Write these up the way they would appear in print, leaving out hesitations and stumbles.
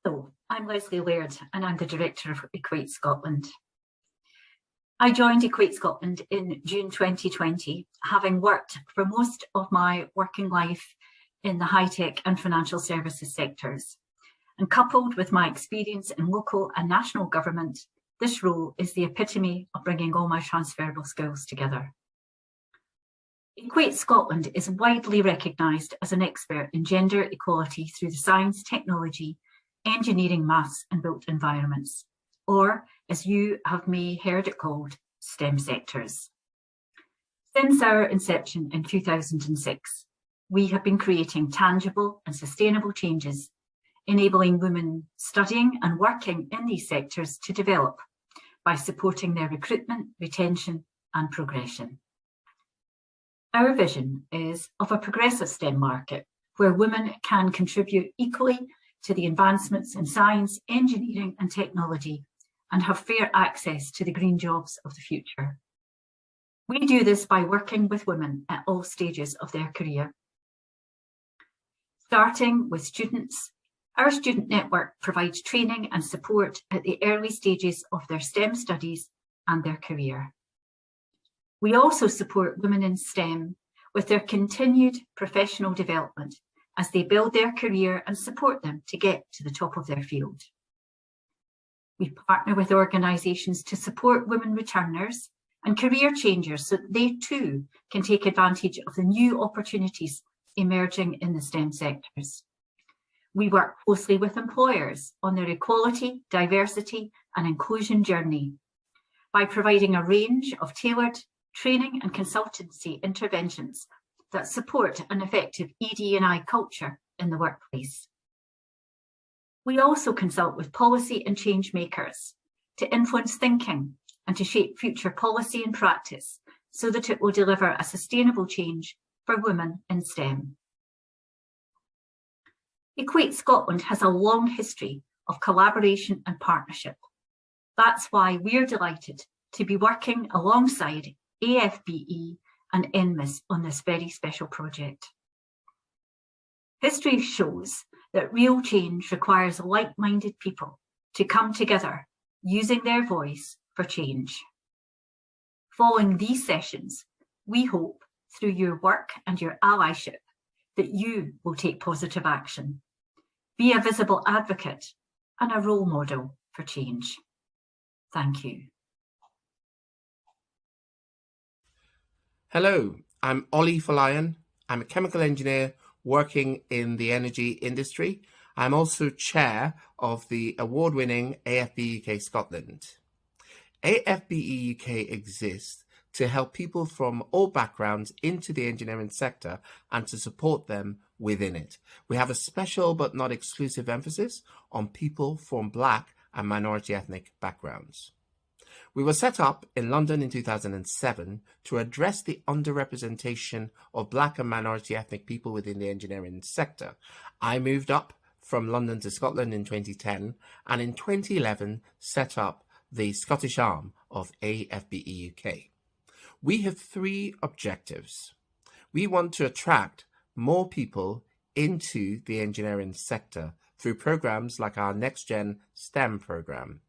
Hello, I'm Leslie Laird and I'm the Director of Equate Scotland. I joined Equate Scotland in June 2020, having worked for most of my working life in the high-tech and financial services sectors. And coupled with my experience in local and national government, this role is the epitome of bringing all my transferable skills together. Equate Scotland is widely recognised as an expert in gender equality through the science, technology, engineering, maths and built environments, or as you may heard it called, STEM sectors. Since our inception in 2006, we have been creating tangible and sustainable changes, enabling women studying and working in these sectors to develop by supporting their recruitment, retention and progression. Our vision is of a progressive STEM market where women can contribute equally to the advancements in science, engineering and technology and have fair access to the green jobs of the future. We do this by working with women at all stages of their career. Starting with students, our student network provides training and support at the early stages of their STEM studies and their career. We also support women in STEM with their continued professional development as they build their career and support them to get to the top of their field. We partner with organisations to support women returners and career changers so that they too can take advantage of the new opportunities emerging in the STEM sectors. We work closely with employers on their equality, diversity and inclusion journey by providing a range of tailored training and consultancy interventions that support an effective ED&I culture in the workplace. We also consult with policy and change makers to influence thinking and to shape future policy and practice so that it will deliver a sustainable change for women in STEM. Equate Scotland has a long history of collaboration and partnership. That's why we're delighted to be working alongside AFBE and NMIS on this very special project. History shows that real change requires like-minded people to come together using their voice for change. Following these sessions, we hope through your work and your allyship that you will take positive action, be a visible advocate and a role model for change. Thank you. Hello, I'm Ollie Folayan. I'm a chemical engineer working in the energy industry. I'm also chair of the award-winning AFBE Scotland. AFBE UK exists to help people from all backgrounds into the engineering sector and to support them within it. We have a special but not exclusive emphasis on people from Black and minority ethnic backgrounds. We were set up in London in 2007 to address the underrepresentation of Black and minority ethnic people within the engineering sector. I moved up from London to Scotland in 2010 and in 2011 set up the Scottish arm of AFBE UK. We have three objectives. We want to attract more people into the engineering sector through programs like our Next Gen STEM program.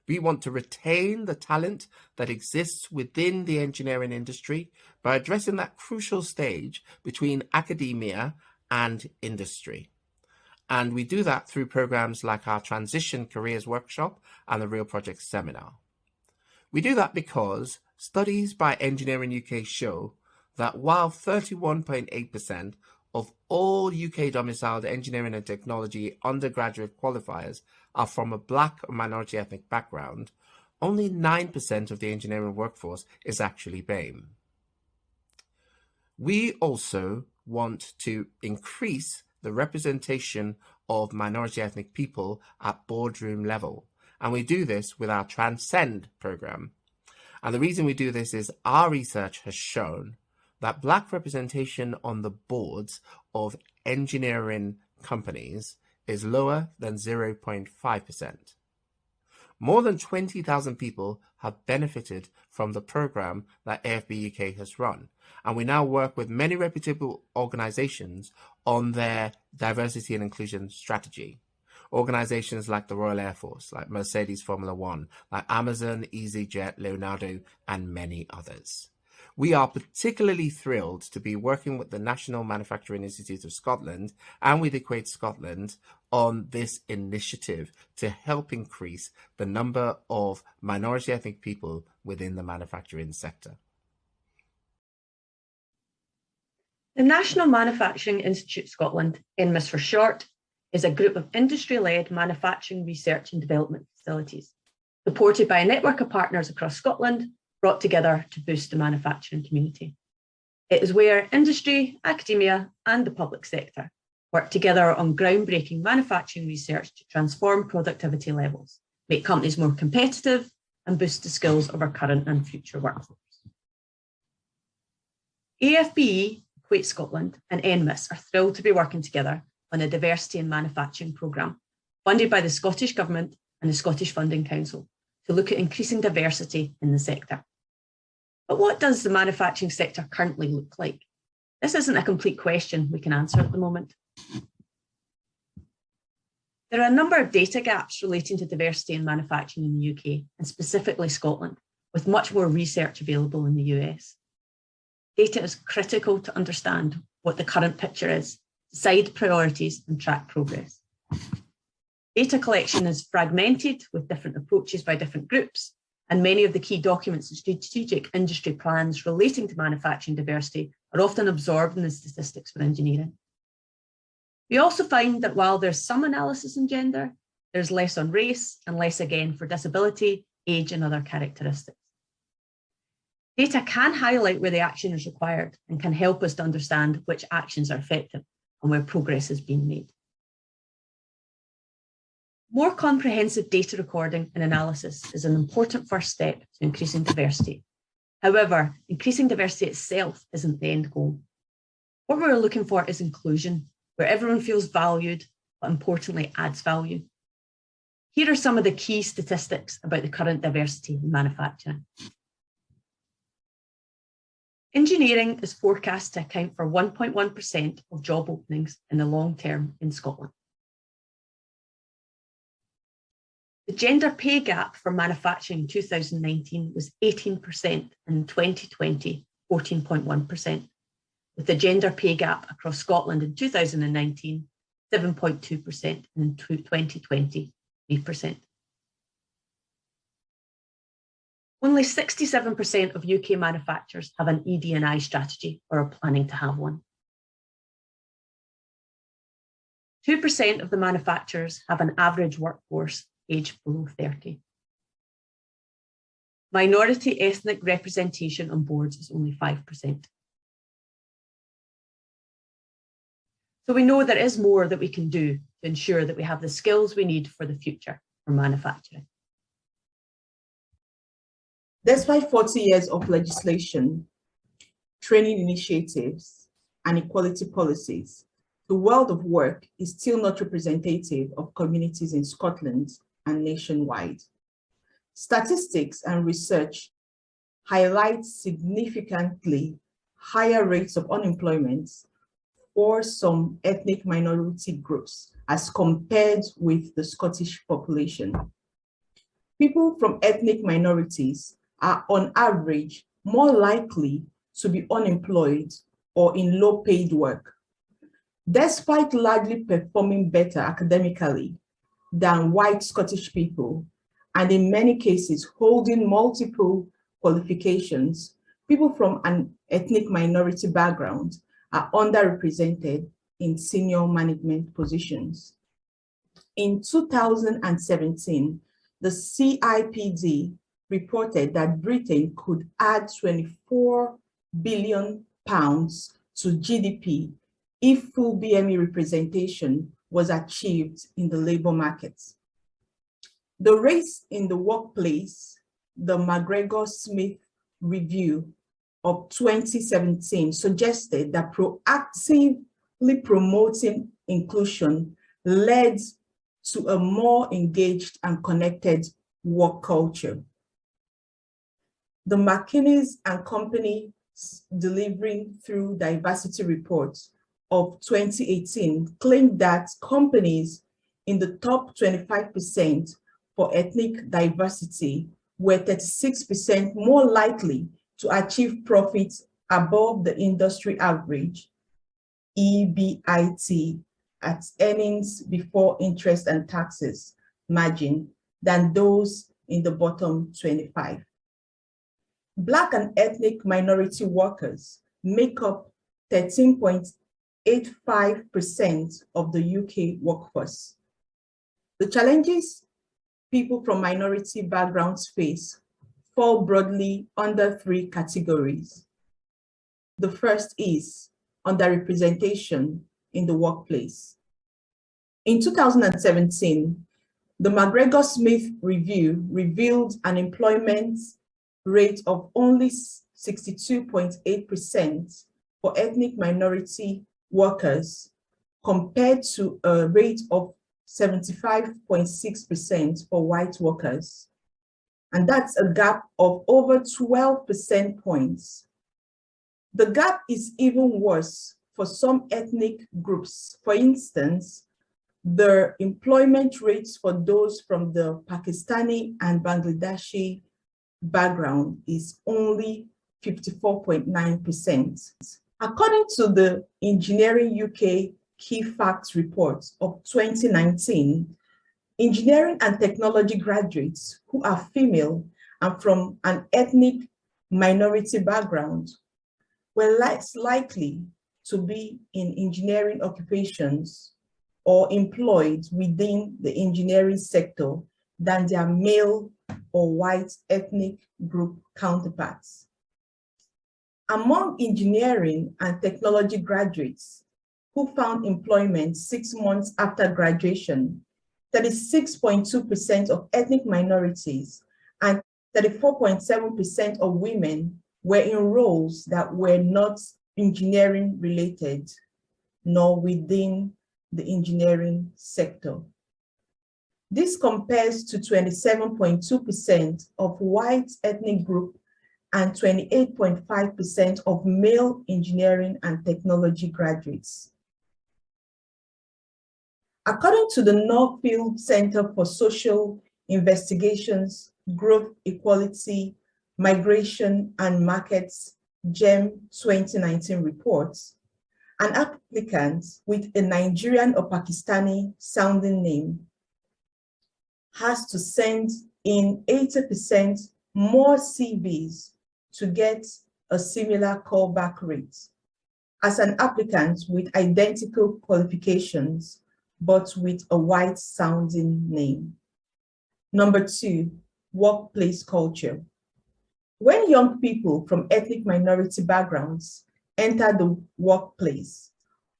We want to retain the talent that exists within the engineering industry by addressing that crucial stage between academia and industry. And we do that through programs like our Transition Careers Workshop and the Real Projects Seminar. We do that because studies by Engineering UK show that while 31.8% of all UK domiciled engineering and technology undergraduate qualifiers are from a Black or minority ethnic background, only 9% of the engineering workforce is actually BAME. We also want to increase the representation of minority ethnic people at boardroom level, and we do this with our Transcend program. And the reason we do this is our research has shown that Black representation on the boards of engineering companies is lower than 0.5%. More than 20,000 people have benefited from the program that AFBE UK has run, and we now work with many reputable organizations on their diversity and inclusion strategy. organizations like the Royal Air Force, like Mercedes Formula One, like Amazon, EasyJet, Leonardo, and many others. We are particularly thrilled to be working with the National Manufacturing Institute of Scotland and with Equate Scotland on this initiative to help increase the number of minority ethnic people within the manufacturing sector. The National Manufacturing Institute Scotland, NMIS for short, is a group of industry-led manufacturing research and development facilities, supported by a network of partners across Scotland, brought together to boost the manufacturing community. It is where industry, academia, and the public sector work together on groundbreaking manufacturing research to transform productivity levels, make companies more competitive, and boost the skills of our current and future workforce. AFBE, Equate Scotland, and NMIS are thrilled to be working together on a diversity in manufacturing programme, funded by the Scottish Government and the Scottish Funding Council, to look at increasing diversity in the sector. But what does the manufacturing sector currently look like? This isn't a complete question we can answer at the moment. There are a number of data gaps relating to diversity in manufacturing in the UK, and specifically Scotland, with much more research available in the US. Data is critical to understand what the current picture is, decide priorities, and track progress. Data collection is fragmented with different approaches by different groups, and many of the key documents and strategic industry plans relating to manufacturing diversity are often absorbed in the statistics for engineering. We also find that while there's some analysis on gender, there's less on race and less again for disability, age, and other characteristics. Data can highlight where the action is required and can help us to understand which actions are effective and where progress is being made. More comprehensive data recording and analysis is an important first step to increasing diversity. However, increasing diversity itself isn't the end goal. What we're looking for is inclusion, where everyone feels valued, but importantly adds value. Here are some of the key statistics about the current diversity in manufacturing. Engineering is forecast to account for 1.1% of job openings in the long term in Scotland. The gender pay gap for manufacturing in 2019 was 18%, and in 2020, 14.1%, with the gender pay gap across Scotland in 2019, 7.2%, and in 2020, 3%. Only 67% of UK manufacturers have an ED&I strategy or are planning to have one. 2% of the manufacturers have an average workforce aged below 30. Minority ethnic representation on boards is only 5%. So we know there is more that we can do to ensure that we have the skills we need for the future for manufacturing. Despite 40 years of legislation, training initiatives, and equality policies, the world of work is still not representative of communities in Scotland and nationwide. Statistics and research highlight significantly higher rates of unemployment for some ethnic minority groups as compared with the Scottish population. People from ethnic minorities are on average more likely to be unemployed or in low-paid work, despite largely performing better academically than white Scottish people, and in many cases holding multiple qualifications. People from an ethnic minority background are underrepresented in senior management positions. In 2017, the CIPD reported that Britain could add £24 billion to GDP if full BME representation was achieved in the labour markets. The race in the workplace, the McGregor-Smith review of 2017 suggested that proactively promoting inclusion led to a more engaged and connected work culture. The McKinsey and Company Delivering Through Diversity report of 2018 claimed that companies in the top 25% for ethnic diversity were 36% more likely to achieve profits above the industry average, EBIT, at earnings before interest and taxes margin than those in the bottom 25. Black and ethnic minority workers make up 13.85% of the UK workforce. The challenges people from minority backgrounds face fall broadly under three categories. The first is underrepresentation in the workplace. In 2017, the McGregor-Smith Review revealed an employment rate of only 62.8% for ethnic minority workers compared to a rate of 75.6% for white workers. And that's a gap of over 12 percentage points. The gap is even worse for some ethnic groups. For instance, the employment rates for those from the Pakistani and Bangladeshi background is only 54.9%. According to the Engineering UK Key Facts Report of 2019, engineering and technology graduates who are female and from an ethnic minority background were less likely to be in engineering occupations or employed within the engineering sector than their male or white ethnic group counterparts. Among engineering and technology graduates who found employment 6 months after graduation, 36.2% of ethnic minorities and 34.7% of women were in roles that were not engineering related, nor within the engineering sector. This compares to 27.2% of white ethnic group and 28.5% of male engineering and technology graduates. According to the Northfield Center for Social Investigations, Growth, Equality, Migration and Markets, GEM 2019 reports, an applicant with a Nigerian or Pakistani sounding name has to send in 80% more CVs to get a similar callback rate as an applicant with identical qualifications, but with a white sounding name. Number two, workplace culture. When young people from ethnic minority backgrounds enter the workplace,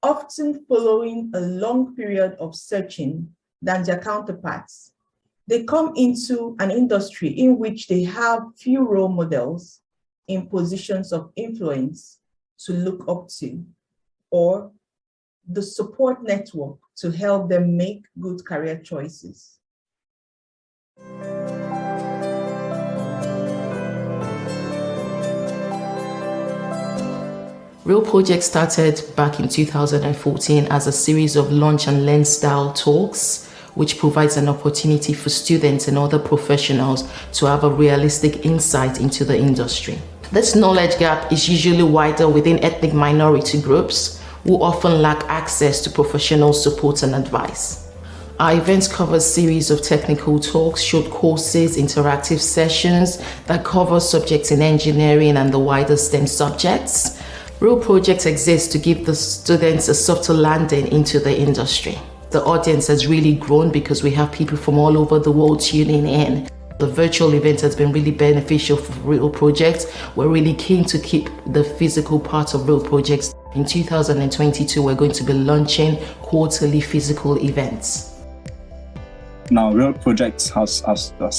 often following a long period of searching than their counterparts, they come into an industry in which they have few role models in positions of influence to look up to, or the support network to help them make good career choices. Real Project started back in 2014 as a series of lunch and learn style talks, which provides an opportunity for students and other professionals to have a realistic insight into the industry. This knowledge gap is usually wider within ethnic minority groups who often lack access to professional support and advice. Our events cover a series of technical talks, short courses, interactive sessions that cover subjects in engineering and the wider STEM subjects. Real Project exists to give the students a softer landing into the industry. The audience has really grown because we have people from all over the world tuning in. The virtual event has been really beneficial for Real Project. We're really keen to keep the physical part of Real Projects. In 2022, we're going to be launching quarterly physical events. Now, Real Project has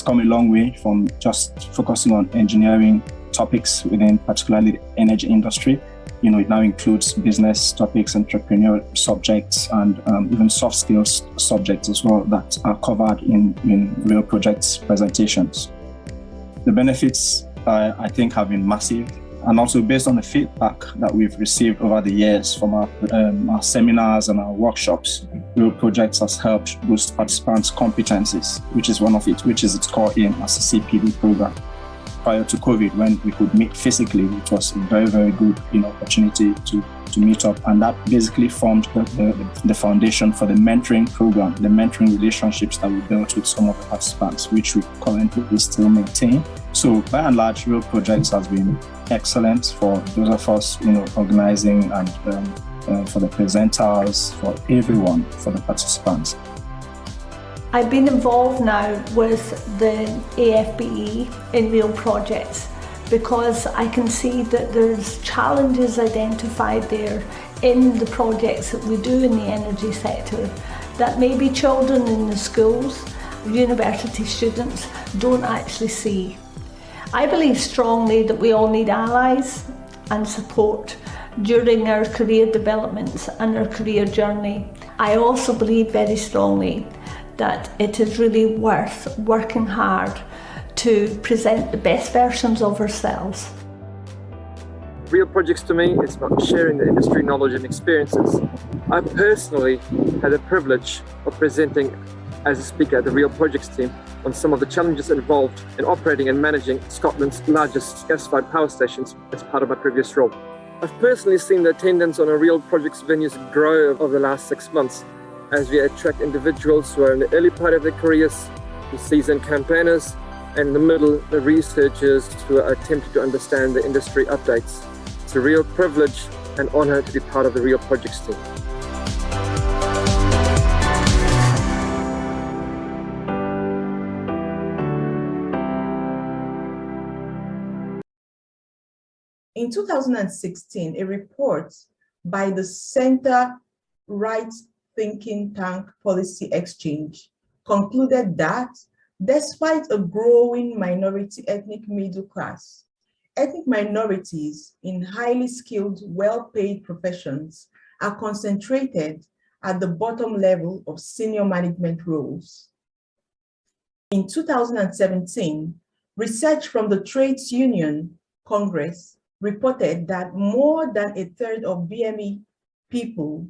come a long way from just focusing on engineering topics within particularly the energy industry. It now includes business topics, entrepreneurial subjects, and even soft skills subjects as well that are covered in Real Project's presentations. The benefits, I think, have been massive, and also based on the feedback that we've received over the years from our seminars and our workshops, Real Projects has helped boost participants' competencies, which is its core aim as a CPD program. Prior to COVID, when we could meet physically, it was a very, very good opportunity to meet up. And that basically formed the foundation for the mentoring program, the mentoring relationships that we built with some of the participants, which we currently still maintain. So by and large, Real Projects has been excellent for those of us, organizing and for the presenters, for everyone, for the participants. I've been involved now with the AFBE in Real Projects because I can see that there's challenges identified there in the projects that we do in the energy sector that maybe children in the schools, university students don't actually see. I believe strongly that we all need allies and support during our career developments and our career journey. I also believe very strongly that it is really worth working hard to present the best versions of ourselves. Real Projects to me is about sharing the industry knowledge and experiences. I personally had the privilege of presenting as a speaker at the Real Projects team on some of the challenges involved in operating and managing Scotland's largest gas-fired power stations as part of my previous role. I've personally seen the attendance on our Real Projects venues grow over the last 6 months as we attract individuals who are in the early part of their careers, the seasoned campaigners, and in the middle, the researchers who are attempting to understand the industry updates. It's a real privilege and honour to be part of the Real Projects team. In 2016, a report by the Centre Right Thinking Tank Policy Exchange concluded that despite a growing minority ethnic middle class, ethnic minorities in highly skilled, well-paid professions are concentrated at the bottom level of senior management roles. In 2017, research from the Trades Union Congress reported that more than a third of BME people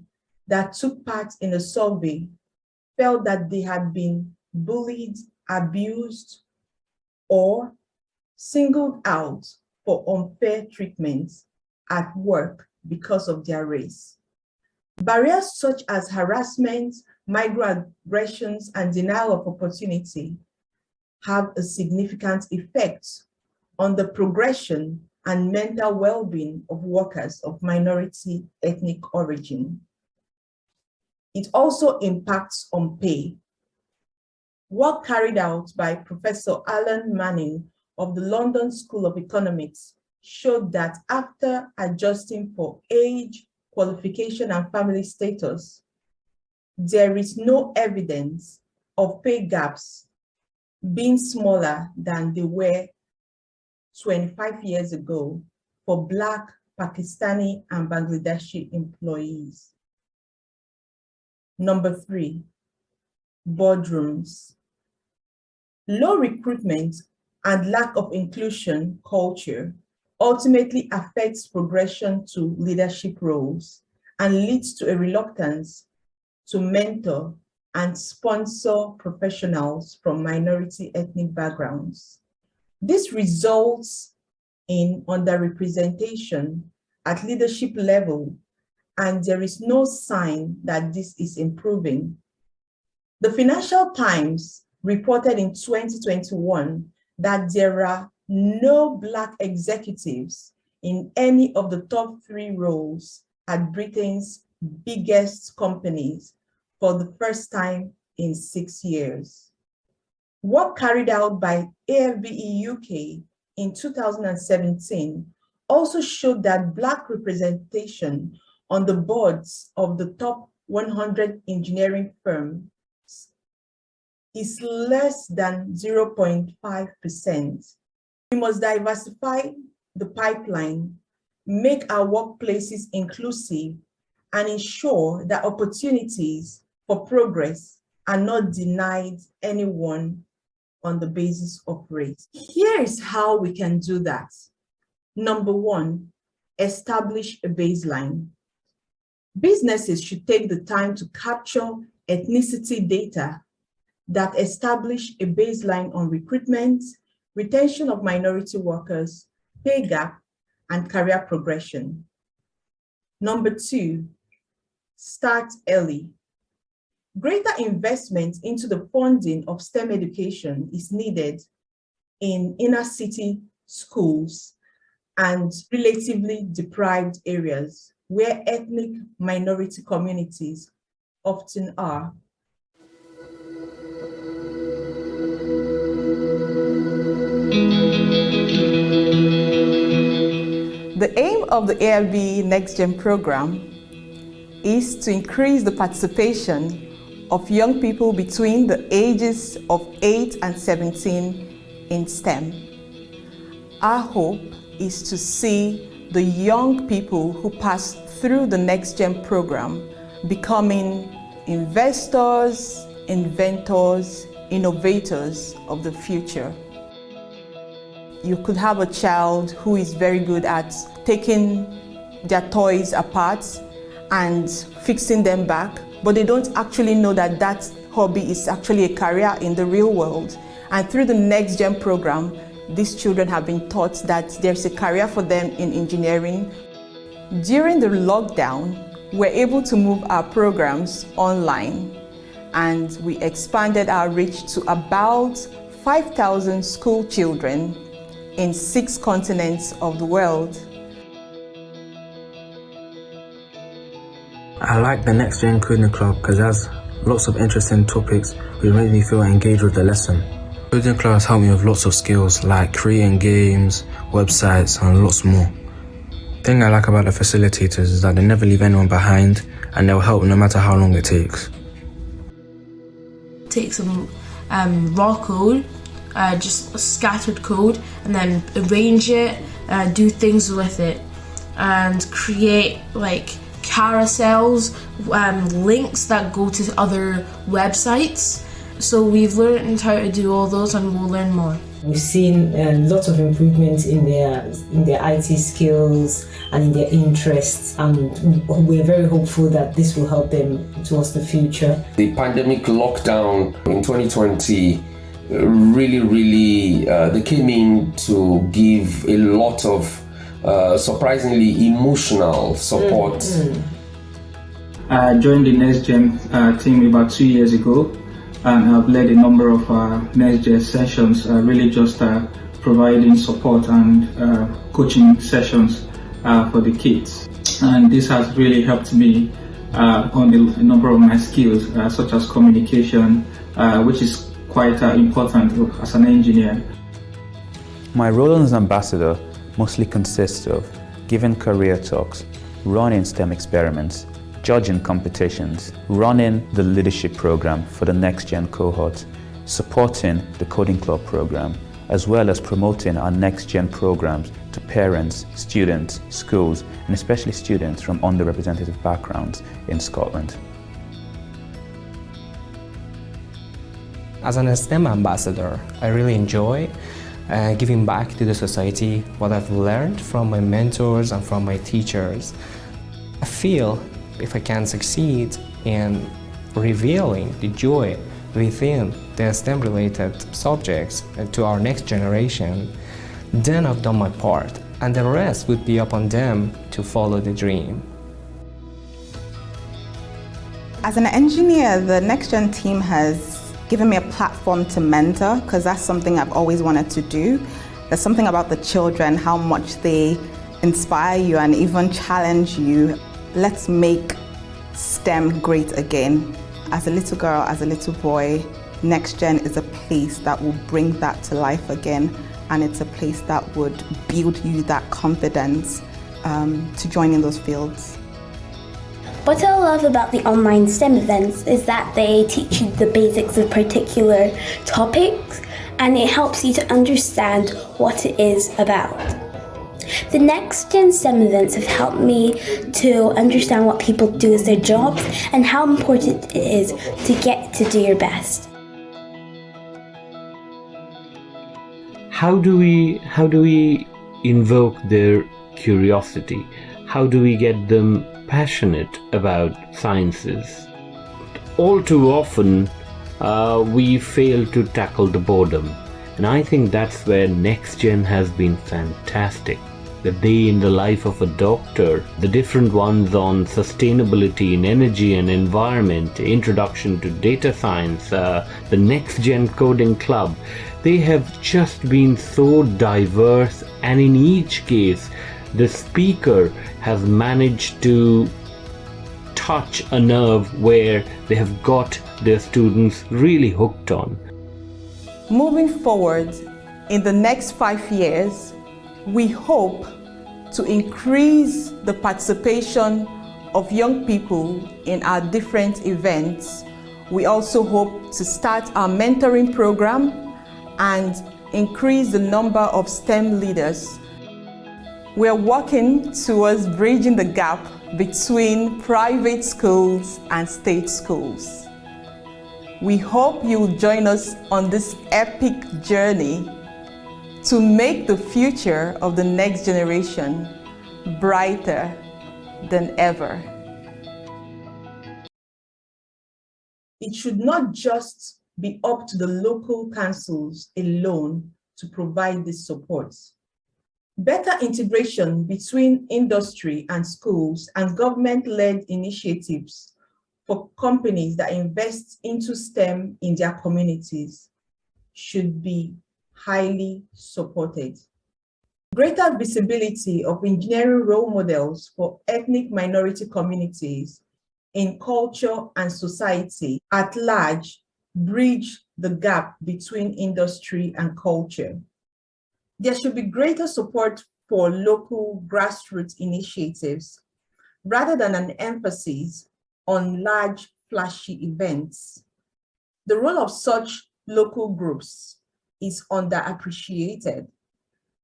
that took part in the survey felt that they had been bullied, abused, or singled out for unfair treatment at work because of their race. Barriers such as harassment, microaggressions, and denial of opportunity have a significant effect on the progression and mental well-being of workers of minority ethnic origin. It also impacts on pay. Work carried out by Professor Alan Manning of the London School of Economics showed that after adjusting for age, qualification, and family status, there is no evidence of pay gaps being smaller than they were 25 years ago for Black, Pakistani, and Bangladeshi employees. Number 3, boardrooms. Low recruitment and lack of inclusion culture ultimately affects progression to leadership roles and leads to a reluctance to mentor and sponsor professionals from minority ethnic backgrounds. This results in underrepresentation at leadership level, and there is no sign that this is improving. The Financial Times reported in 2021 that there are no Black executives in any of the top 3 roles at Britain's biggest companies for the first time in 6 years. Work carried out by AFBE UK in 2017 also showed that Black representation on the boards of the top 100 engineering firms is less than 0.5%. We must diversify the pipeline, make our workplaces inclusive, and ensure that opportunities for progress are not denied anyone on the basis of race. Here is how we can do that. Number 1, establish a baseline. Businesses should take the time to capture ethnicity data that establish a baseline on recruitment, retention of minority workers, pay gap, and career progression. Number 2, start early. Greater investment into the funding of STEM education is needed in inner city schools and relatively deprived areas where ethnic minority communities often are. The aim of the AFBE Next Gen program is to increase the participation of young people between the ages of 8 and 17 in STEM. Our hope is to see the young people who pass through the Next Gen program becoming investors, inventors, innovators of the future. You could have a child who is very good at taking their toys apart and fixing them back, but they don't actually know that that hobby is actually a career in the real world. And through the Next Gen program, these children have been taught that there's a career for them in engineering. During the lockdown, we're able to move our programs online, and we expanded our reach to about 5,000 school children in 6 continents of the world. I like the Next Gen Coding Club because it has lots of interesting topics which make me feel engaged with the lesson. Coding Club has helped me with lots of skills like creating games, websites and lots more. The thing I like about the facilitators is that they never leave anyone behind and they'll help no matter how long it takes. Take some raw code, just scattered code, and then arrange it, do things with it, and create like carousels, links that go to other websites. So we've learned how to do all those, and we'll learn more. We've seen lots of improvements in their IT skills and in their interests, and we're very hopeful that this will help them towards the future. The pandemic lockdown in 2020 really they came in to give a lot of surprisingly emotional support. I joined the Next Gen team about 2 years ago, and I've led a number of Next Gen sessions, really just providing support and coaching sessions for the kids. And this has really helped me on a number of my skills, such as communication, which is quite important as an engineer. My role as ambassador mostly consists of giving career talks, running STEM experiments, judging competitions, running the leadership program for the Next Gen cohort, supporting the Coding Club program, as well as promoting our Next Gen programs to parents, students, schools, and especially students from underrepresented backgrounds in Scotland. As an STEM ambassador, I really enjoy giving back to the society what I've learned from my mentors and from my teachers. I feel if I can succeed in revealing the joy within the STEM-related subjects to our next generation, then I've done my part, and the rest would be upon them to follow the dream. As an engineer, the Next Gen team has given me a platform to mentor, because that's something I've always wanted to do. There's something about the children, how much they inspire you and even challenge you. Let's make STEM great again. As a little girl, as a little boy, Next Gen is a place that will bring that to life again, and it's a place that would build you that confidence to join in those fields. What I love about the online STEM events is that they teach you the basics of particular topics, and it helps you to understand what it is about. The Next Gen STEM events have helped me to understand what people do as their jobs and how important it is to get to do your best. How do we invoke their curiosity? How do we get them passionate about sciences? all too often we fail to tackle the boredom. And I think that's where NextGen has been fantastic. The day in the life of a doctor, the different ones on sustainability in energy and environment, introduction to data science, the NextGen coding club, they have just been so diverse, and in each case the speaker has managed to touch a nerve where they have got their students really hooked on. Moving forward, in the next 5 years, we hope to increase the participation of young people in our different events. We also hope to start our mentoring program and increase the number of STEM leaders. We're working towards bridging the gap between private schools and state schools. We hope you'll join us on this epic journey to make the future of the next generation brighter than ever. It should not just be up to the local councils alone to provide this support. Better integration between industry and schools and government-led initiatives for companies that invest into STEM in their communities should be highly supported. Greater visibility of engineering role models for ethnic minority communities in culture and society at large bridge the gap between industry and culture. There should be greater support for local grassroots initiatives rather than an emphasis on large, flashy events. The role of such local groups is underappreciated,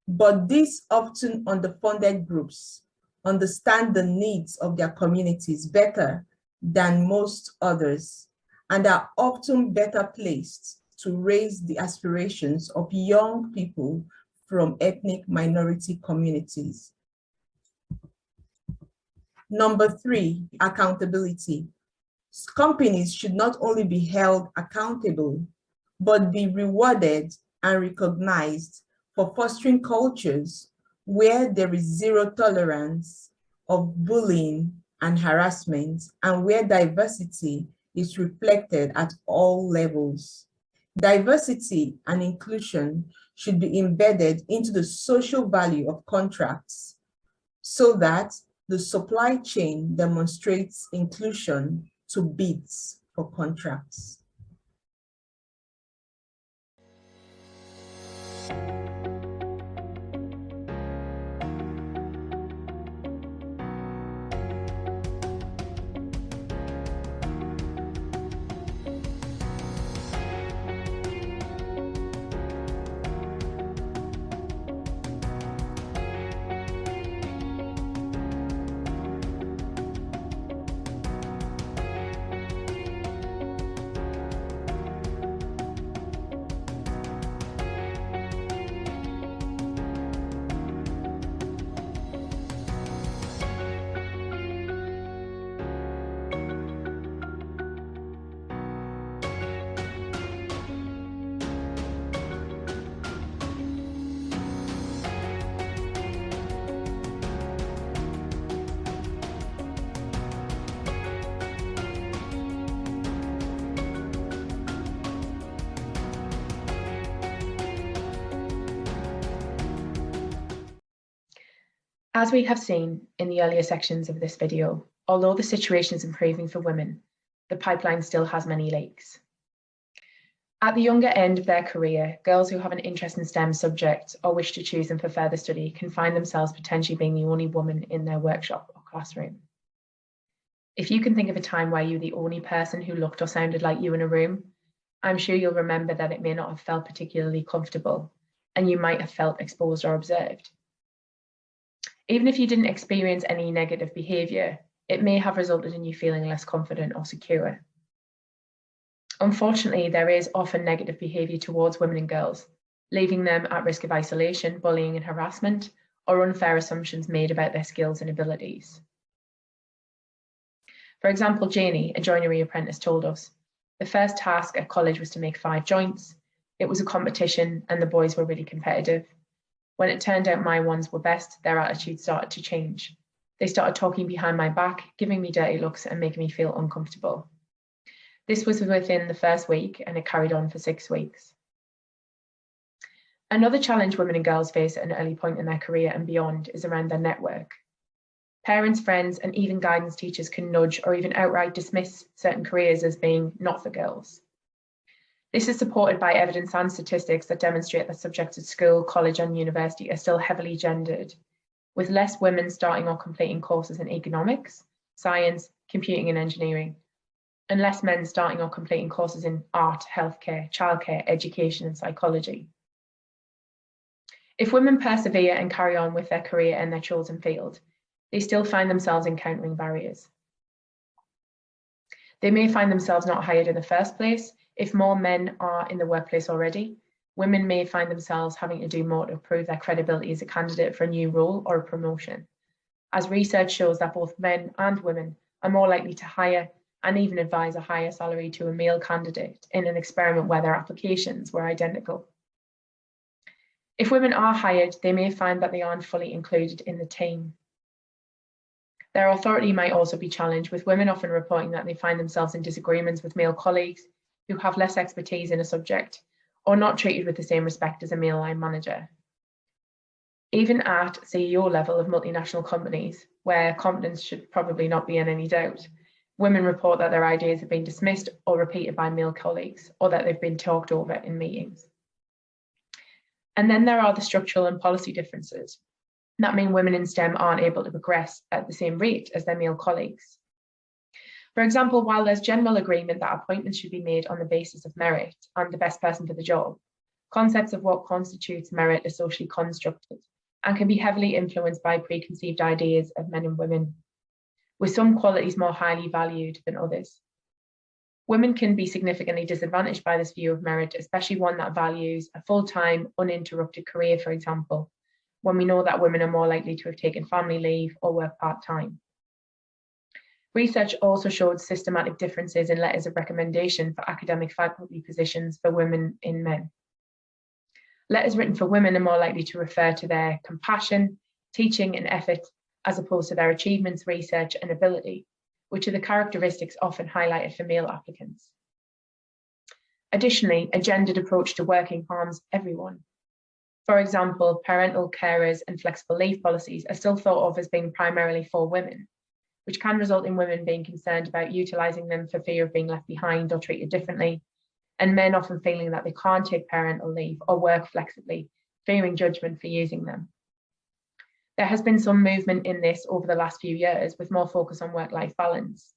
but these often underfunded groups understand the needs of their communities better than most others and are often better placed to raise the aspirations of young people from ethnic minority communities. Number 3, accountability. Companies should not only be held accountable, but be rewarded and recognized for fostering cultures where there is zero tolerance of bullying and harassment, and where diversity is reflected at all levels. Diversity and inclusion should be embedded into the social value of contracts so that the supply chain demonstrates inclusion to bids for contracts. As we have seen in the earlier sections of this video, although the situation is improving for women, the pipeline still has many leaks. At the younger end of their career, girls who have an interest in STEM subjects or wish to choose them for further study can find themselves potentially being the only woman in their workshop or classroom. If you can think of a time where you were the only person who looked or sounded like you in a room, I'm sure you'll remember that it may not have felt particularly comfortable, and you might have felt exposed or observed. Even if you didn't experience any negative behaviour, it may have resulted in you feeling less confident or secure. Unfortunately, there is often negative behaviour towards women and girls, leaving them at risk of isolation, bullying and harassment, or unfair assumptions made about their skills and abilities. For example, Janie, a joinery apprentice, told us, the first task at college was to make 5 joints. It was a competition and the boys were really competitive. When it turned out my ones were best, their attitude started to change. They started talking behind my back, giving me dirty looks and making me feel uncomfortable. This was within the first week and it carried on for 6 weeks. Another challenge women and girls face at an early point in their career and beyond is around their network. Parents, friends, and even guidance teachers can nudge or even outright dismiss certain careers as being not for girls. This is supported by evidence and statistics that demonstrate that subjects at school, college, and university are still heavily gendered, with less women starting or completing courses in economics, science, computing, and engineering, and less men starting or completing courses in art, healthcare, childcare, education, and psychology. If women persevere and carry on with their career in their chosen field, they still find themselves encountering barriers. They may find themselves not hired in the first place. If more men are in the workplace already, women may find themselves having to do more to prove their credibility as a candidate for a new role or a promotion, as research shows that both men and women are more likely to hire and even advise a higher salary to a male candidate in an experiment where their applications were identical. If women are hired, they may find that they aren't fully included in the team. Their authority might also be challenged, with women often reporting that they find themselves in disagreements with male colleagues who have less expertise in a subject or not treated with the same respect as a male line manager. Even at CEO level of multinational companies, where competence should probably not be in any doubt, women report that their ideas have been dismissed or repeated by male colleagues, or that they've been talked over in meetings. And then there are the structural and policy differences. That mean women in STEM aren't able to progress at the same rate as their male colleagues. For example, while there's general agreement that appointments should be made on the basis of merit and the best person for the job, concepts of what constitutes merit are socially constructed and can be heavily influenced by preconceived ideas of men and women, with some qualities more highly valued than others. Women can be significantly disadvantaged by this view of merit, especially one that values a full-time, uninterrupted career, for example, when we know that women are more likely to have taken family leave or work part-time. Research also showed systematic differences in letters of recommendation for academic faculty positions for women and men. Letters written for women are more likely to refer to their compassion, teaching, and effort, as opposed to their achievements, research, and ability, which are the characteristics often highlighted for male applicants. Additionally, a gendered approach to working harms everyone. For example, parental carers and flexible leave policies are still thought of as being primarily for women, which can result in women being concerned about utilising them for fear of being left behind or treated differently, and men often feeling that they can't take parental leave or work flexibly, fearing judgment for using them. There has been some movement in this over the last few years, with more focus on work-life balance.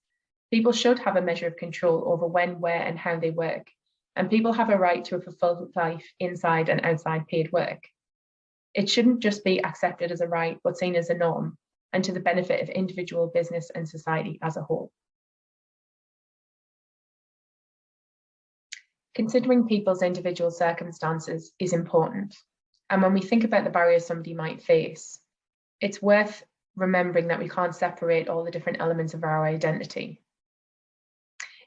People should have a measure of control over when, where, and how they work, and people have a right to a fulfilled life inside and outside paid work. It shouldn't just be accepted as a right, but seen as a norm, and to the benefit of individual, business, and society as a whole. Considering people's individual circumstances is important, and when we think about the barriers somebody might face, it's worth remembering that we can't separate all the different elements of our identity.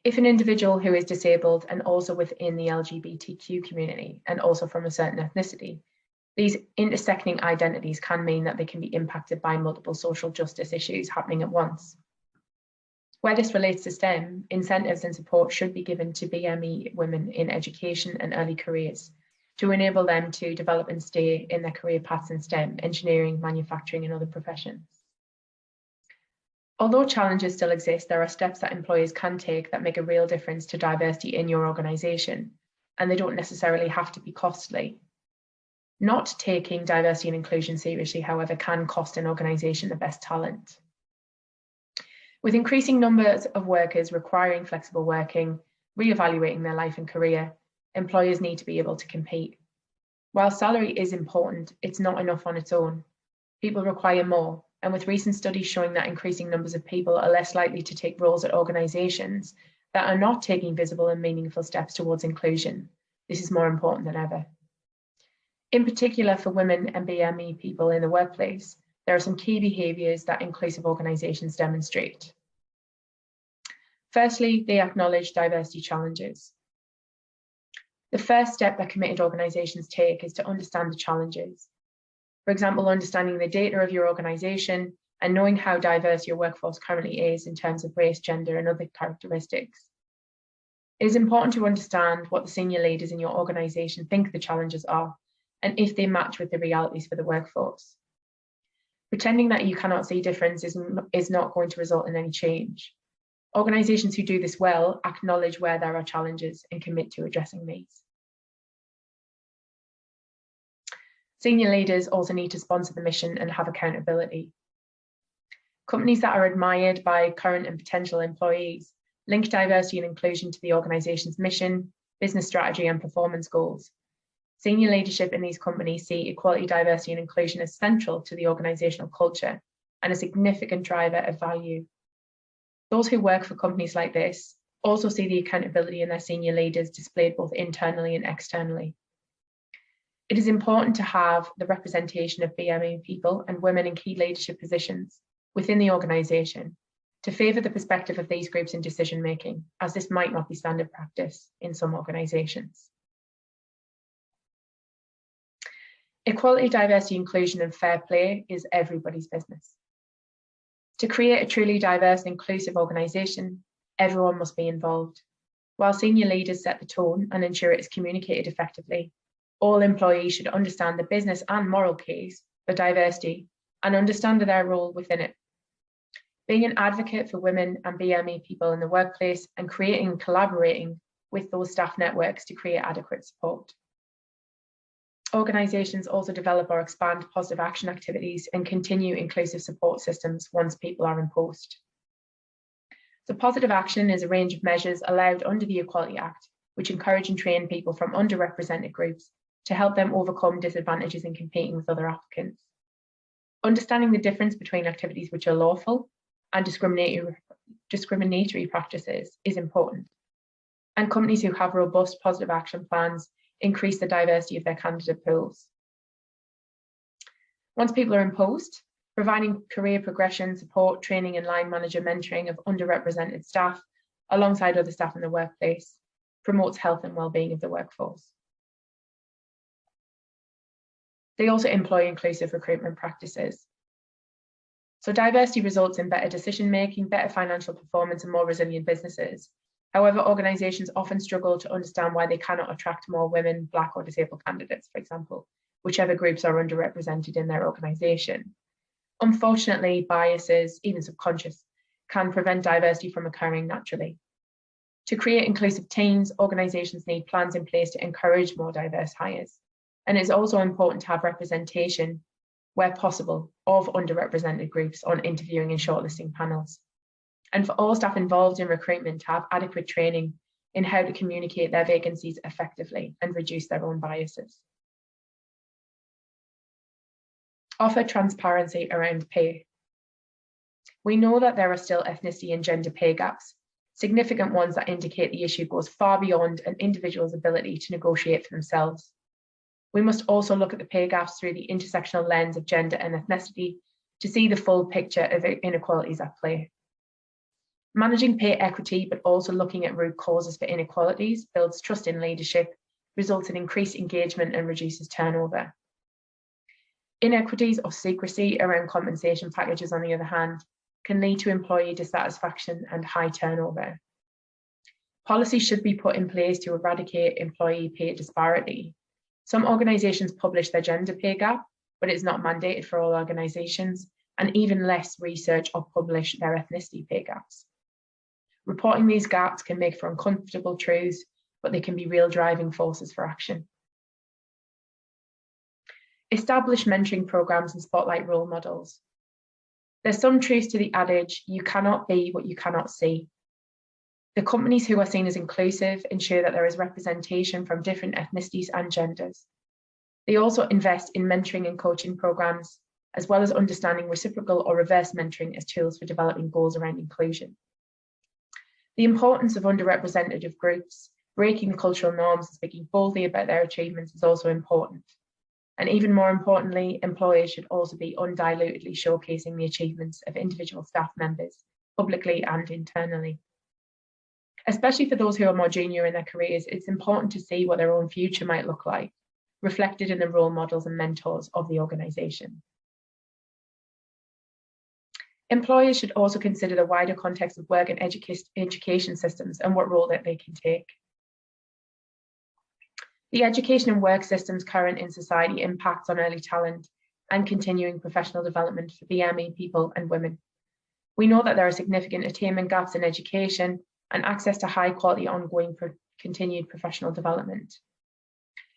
If an individual who is disabled and also within the LGBTQ community and also from a certain ethnicity, these intersecting identities can mean that they can be impacted by multiple social justice issues happening at once. Where this relates to STEM, incentives and support should be given to BME women in education and early careers to enable them to develop and stay in their career paths in STEM, engineering, manufacturing, and other professions. Although challenges still exist, there are steps that employers can take that make a real difference to diversity in your organisation, and they don't necessarily have to be costly. Not taking diversity and inclusion seriously, however, can cost an organisation the best talent. With increasing numbers of workers requiring flexible working, re-evaluating their life and career, employers need to be able to compete. While salary is important, it's not enough on its own. People require more, and with recent studies showing that increasing numbers of people are less likely to take roles at organisations that are not taking visible and meaningful steps towards inclusion, this is more important than ever. In particular, for women and BME people in the workplace, there are some key behaviours that inclusive organisations demonstrate. Firstly, they acknowledge diversity challenges. The first step that committed organisations take is to understand the challenges. For example, understanding the data of your organisation and knowing how diverse your workforce currently is in terms of race, gender, and other characteristics. It is important to understand what the senior leaders in your organisation think the challenges are and if they match with the realities for the workforce. Pretending that you cannot see difference is not going to result in any change. Organisations who do this well acknowledge where there are challenges and commit to addressing these. Senior leaders also need to sponsor the mission and have accountability. Companies that are admired by current and potential employees link diversity and inclusion to the organisation's mission, business strategy, and performance goals. Senior leadership in these companies see equality, diversity, and inclusion as central to the organisational culture and a significant driver of value. Those who work for companies like this also see the accountability in their senior leaders displayed both internally and externally. It is important to have the representation of BME people and women in key leadership positions within the organisation to favour the perspective of these groups in decision making, as this might not be standard practice in some organisations. Equality, diversity, inclusion, and fair play is everybody's business. To create a truly diverse and inclusive organisation, everyone must be involved. While senior leaders set the tone and ensure it is communicated effectively, all employees should understand the business and moral case for diversity and understand their role within it. Being an advocate for women and BME people in the workplace and creating and collaborating with those staff networks to create adequate support. Organisations also develop or expand positive action activities and continue inclusive support systems once people are in post. So positive action is a range of measures allowed under the Equality Act, which encourage and train people from underrepresented groups to help them overcome disadvantages in competing with other applicants. Understanding the difference between activities which are lawful and discriminatory practices is important. And companies who have robust positive action plans increase the diversity of their candidate pools. Once people are in post, providing career progression, support, training and line manager mentoring of underrepresented staff alongside other staff in the workplace promotes health and well-being of the workforce. They also employ inclusive recruitment practices. So diversity results in better decision-making, better financial performance and more resilient businesses. However, organisations often struggle to understand why they cannot attract more women, Black or disabled candidates, for example, whichever groups are underrepresented in their organisation. Unfortunately, biases, even subconscious, can prevent diversity from occurring naturally. To create inclusive teams, organisations need plans in place to encourage more diverse hires. And it's also important to have representation, where possible, of underrepresented groups on interviewing and shortlisting panels. And for all staff involved in recruitment to have adequate training in how to communicate their vacancies effectively and reduce their own biases. Offer transparency around pay. We know that there are still ethnicity and gender pay gaps, significant ones that indicate the issue goes far beyond an individual's ability to negotiate for themselves. We must also look at the pay gaps through the intersectional lens of gender and ethnicity to see the full picture of inequalities at play. Managing pay equity, but also looking at root causes for inequalities, builds trust in leadership, results in increased engagement and reduces turnover. Inequities or secrecy around compensation packages, on the other hand, can lead to employee dissatisfaction and high turnover. Policy should be put in place to eradicate employee pay disparity. Some organisations publish their gender pay gap, but it's not mandated for all organisations, and even less research or publish their ethnicity pay gaps. Reporting these gaps can make for uncomfortable truths, but they can be real driving forces for action. Establish mentoring programmes and spotlight role models. There's some truth to the adage, you cannot be what you cannot see. The companies who are seen as inclusive ensure that there is representation from different ethnicities and genders. They also invest in mentoring and coaching programmes, as well as understanding reciprocal or reverse mentoring as tools for developing goals around inclusion. The importance of underrepresented groups, breaking the cultural norms and speaking boldly about their achievements is also important. And even more importantly, employers should also be undilutedly showcasing the achievements of individual staff members, publicly and internally. Especially for those who are more junior in their careers, it's important to see what their own future might look like, reflected in the role models and mentors of the organisation. Employers should also consider the wider context of work and education systems and what role that they can take. The education and work systems current in society impacts on early talent and continuing professional development for BME people and women. We know that there are significant attainment gaps in education and access to high quality ongoing continued professional development.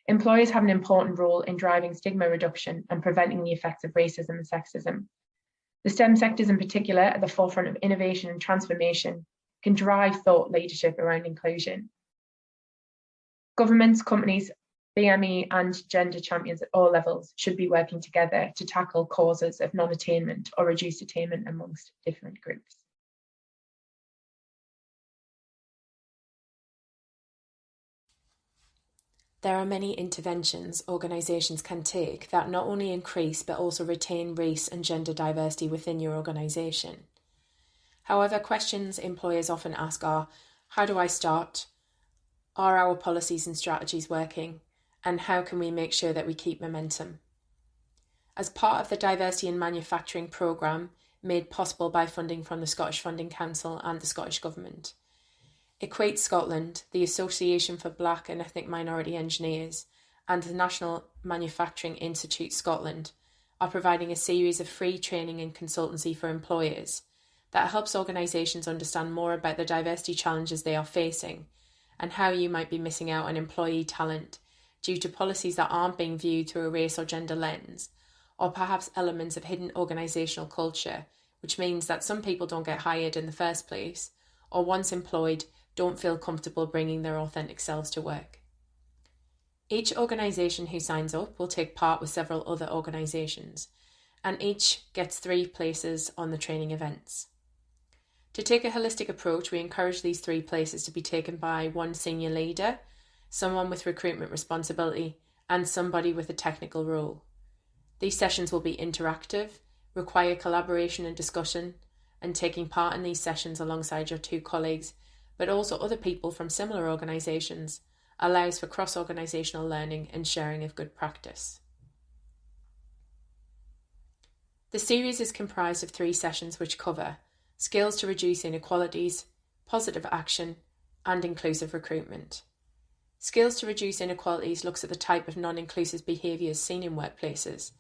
Employers have an important role in driving stigma reduction and preventing the effects of racism and sexism. The STEM sectors in particular, at the forefront of innovation and transformation, can drive thought leadership around inclusion. Governments, companies, BME and gender champions at all levels should be working together to tackle causes of non-attainment or reduced attainment amongst different groups. There are many interventions organisations can take that not only increase but also retain race and gender diversity within your organisation. However, questions employers often ask are, how do I start? Are our policies and strategies working? And how can we make sure that we keep momentum? As part of the Diversity in Manufacturing programme, made possible by funding from the Scottish Funding Council and the Scottish Government, Equate Scotland, the Association for Black and Ethnic Minority Engineers, and the National Manufacturing Institute Scotland are providing a series of free training and consultancy for employers that helps organisations understand more about the diversity challenges they are facing and how you might be missing out on employee talent due to policies that aren't being viewed through a race or gender lens, or perhaps elements of hidden organisational culture, which means that some people don't get hired in the first place, or once employed, don't feel comfortable bringing their authentic selves to work. Each organisation who signs up will take part with several other organisations, and each gets 3 places on the training events. To take a holistic approach, we encourage these 3 places to be taken by one senior leader, someone with recruitment responsibility, and somebody with a technical role. These sessions will be interactive, require collaboration and discussion, and taking part in these sessions alongside your 2 colleagues, but also other people from similar organisations, allows for cross-organisational learning and sharing of good practice. The series is comprised of 3 sessions which cover skills to reduce inequalities, positive action, and inclusive recruitment. Skills to reduce inequalities looks at the type of non-inclusive behaviours seen in workplaces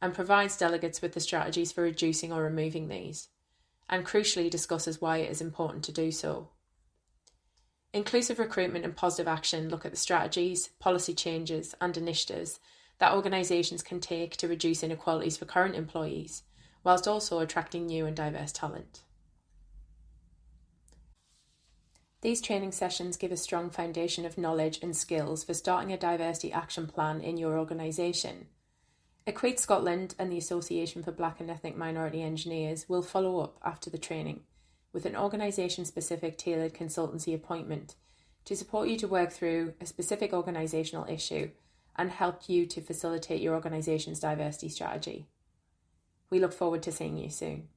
and provides delegates with the strategies for reducing or removing these, and crucially discusses why it is important to do so. Inclusive recruitment and positive action look at the strategies, policy changes and initiatives that organisations can take to reduce inequalities for current employees, whilst also attracting new and diverse talent. These training sessions give a strong foundation of knowledge and skills for starting a diversity action plan in your organisation. Equate Scotland and the Association for Black and Ethnic Minority Engineers will follow up after the training with an organisation-specific tailored consultancy appointment to support you to work through a specific organisational issue and help you to facilitate your organisation's diversity strategy. We look forward to seeing you soon.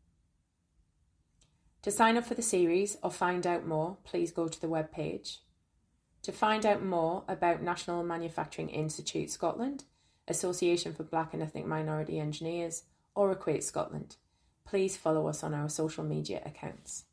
To sign up for the series or find out more, please go to the webpage. To find out more about National Manufacturing Institute Scotland, Association for Black and Ethnic Minority Engineers, or Equate Scotland, please follow us on our social media accounts.